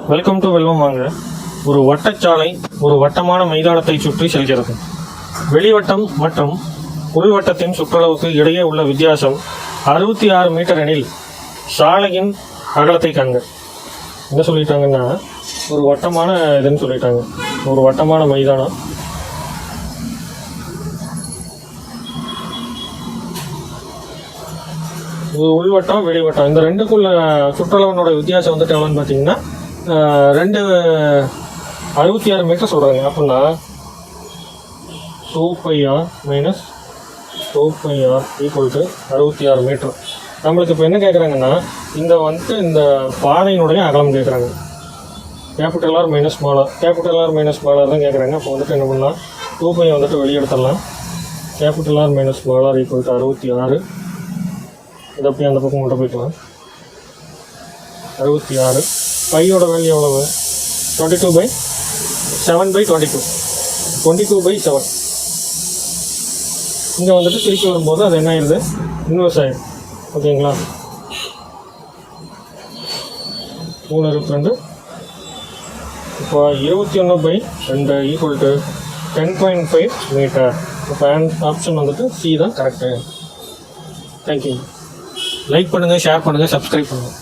Welcome to வெல்வம் வாங்க. ஒரு வட்டச்சாலை ஒரு வட்டமான மைதானத்தை சுற்றி செல்கிறது. வெளிவட்டம் மற்றும் உள்வட்டத்தின் சுற்றளவுக்கு இடையே உள்ள வித்தியாசம் 66 மீட்டர் எனில் சாலையின் அகலத்தை காண்க. என்ன சொல்லிட்டாங்கன்னா, ஒரு வட்டமான இதுன்னு சொல்லிட்டாங்க. ஒரு வட்டமான மைதானம், உள்வட்டம் வெளிவட்டம், இந்த ரெண்டுக்குள்ள சுற்றளவனோட வித்தியாசம் வந்துட்டு எவ்வளோன்னு பார்த்தீங்கன்னா 66 மீட்டர் சொல்கிறாங்க. அப்படின்னா 2πr minus 2πr equal to 66 metre. நம்மளுக்கு இப்போ என்ன கேட்குறாங்கன்னா, இந்த பாதையினுடைய அகலம் கேட்குறாங்க. Capital R minus small R தான் கேட்குறாங்க. அப்போ வந்துட்டு என்ன பண்ணலாம், 2π வந்துட்டு வெளியெடுத்துடலாம். Capital R minus small R equal to 66. இதை அப்படியே அந்த பக்கம் மட்டும் போய்க்கலாம். 66 பையோட வேல்யூ எவ்வளவு? 22/7/22 22/7. இங்கே வந்துட்டு திருப்பி வரும்போது அது என்ன ஆயிடுது, இன்வெர்ஸ் ஆகிடும். ஓகேங்களா? 3/2. இப்போ 21/2 ஈக்குவல் டு 10.5 மீட்டர். இப்போ ஆப்ஷன் வந்துட்டு சி தான் கரெக்டு. தேங்க்யூ. லைக் பண்ணுங்கள், ஷேர் பண்ணுங்கள், சப்ஸ்கிரைப் பண்ணுங்கள்.